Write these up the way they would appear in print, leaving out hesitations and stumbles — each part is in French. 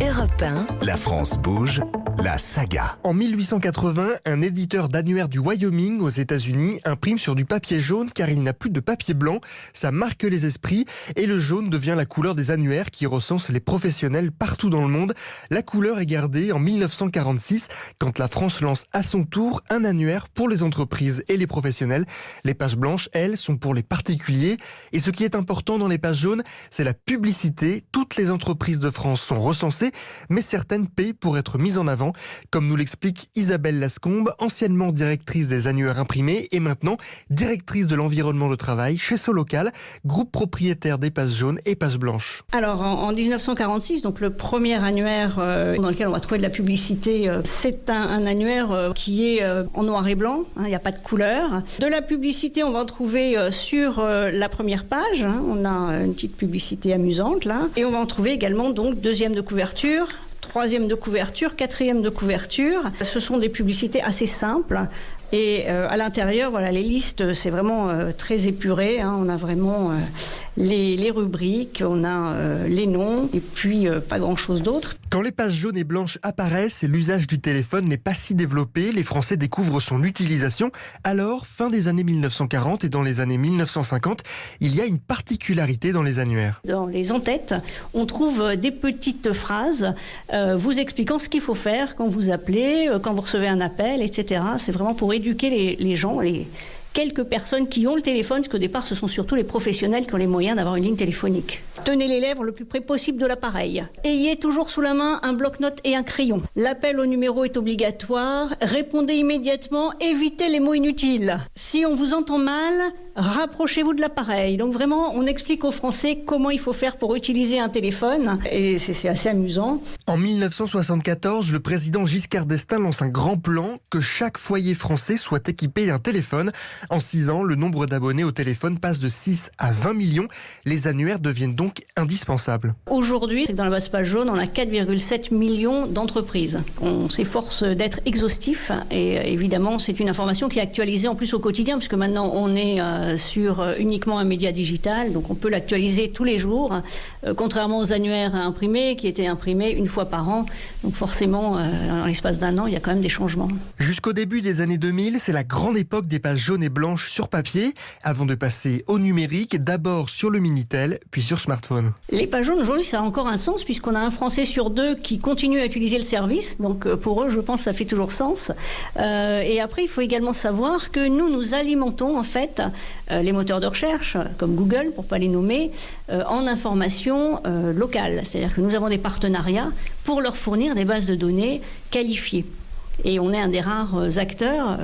Europe 1. La France bouge, la saga. En 1880, un éditeur d'annuaires du Wyoming aux États-Unis imprime sur du papier jaune car il n'a plus de papier blanc. Ça marque les esprits et le jaune devient la couleur des annuaires qui recensent les professionnels partout dans le monde. La couleur est gardée en 1946 quand la France lance à son tour un annuaire pour les entreprises et les professionnels. Les pages blanches, elles, sont pour les particuliers. Et ce qui est important dans les pages jaunes, c'est la publicité. Toutes les entreprises de France sont recensées, mais certaines paient pour être mises en avant. Comme nous l'explique Isabelle Lascombe, anciennement directrice des annuaires imprimés et maintenant directrice de l'environnement de travail chez Solocal, groupe propriétaire des pages jaunes et pages blanches. Alors en 1946, donc le premier annuaire dans lequel on va trouver de la publicité, c'est un annuaire qui est en noir et blanc, il n'y a pas de couleur. De la publicité, on va en trouver sur la première page, on a une petite publicité amusante là, et on va en trouver également donc deuxième de couverture, troisième de couverture, quatrième de couverture. Ce sont des publicités assez simples. Et à l'intérieur, voilà, les listes, c'est vraiment très épuré. On a vraiment les rubriques, on a les noms et puis pas grand-chose d'autre. Quand les pages jaunes et blanches apparaissent, l'usage du téléphone n'est pas si développé. Les Français découvrent son utilisation. Alors, fin des années 1940 et dans les années 1950, il y a une particularité dans les annuaires. Dans les en-têtes, on trouve des petites phrases vous expliquant ce qu'il faut faire quand vous appelez, quand vous recevez un appel, etc. C'est vraiment pour éduquer les gens, les quelques personnes qui ont le téléphone, parce qu'au départ, ce sont surtout les professionnels qui ont les moyens d'avoir une ligne téléphonique. Tenez les lèvres le plus près possible de l'appareil. Ayez toujours sous la main un bloc-notes et un crayon. L'appel au numéro est obligatoire. Répondez immédiatement. Évitez les mots inutiles. Si on vous entend mal, rapprochez-vous de l'appareil. Donc vraiment, on explique aux Français comment il faut faire pour utiliser un téléphone. Et c'est assez amusant. En 1974, le président Giscard d'Estaing lance un grand plan que chaque foyer français soit équipé d'un téléphone. En 6 ans, le nombre d'abonnés au téléphone passe de 6 à 20 millions. Les annuaires deviennent donc indispensables. Aujourd'hui, dans la base page jaune, on a 4,7 millions d'entreprises. On s'efforce d'être exhaustif et évidemment, c'est une information qui est actualisée en plus au quotidien puisque maintenant on est sur uniquement un média digital, donc on peut l'actualiser tous les jours, contrairement aux annuaires imprimés qui étaient imprimés une fois par an. Donc forcément, dans l'espace d'un an, il y a quand même des changements. Jusqu'au début des années 2000, c'est la grande époque des pages jaunes et blanches sur papier, avant de passer au numérique, d'abord sur le Minitel, puis sur smartphone. Les pages jaunes, aujourd'hui, ça a encore un sens, puisqu'on a un Français sur 2 qui continue à utiliser le service, donc pour eux, je pense que ça fait toujours sens. Et après, il faut également savoir que nous alimentons, en fait, les moteurs de recherche, comme Google, pour ne pas les nommer, en information locale. C'est-à-dire que nous avons des partenariats pour leur fournir des bases de données qualifiées. Et on est un des rares acteurs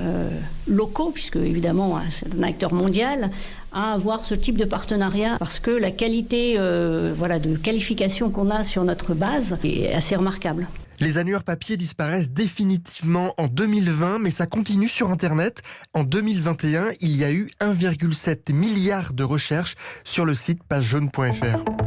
locaux, puisque évidemment c'est un acteur mondial, à avoir ce type de partenariat, parce que la qualité de qualification qu'on a sur notre base est assez remarquable. Les annuaires papier disparaissent définitivement en 2020, mais ça continue sur Internet. En 2021, il y a eu 1,7 milliard de recherches sur le site pagejaune.fr.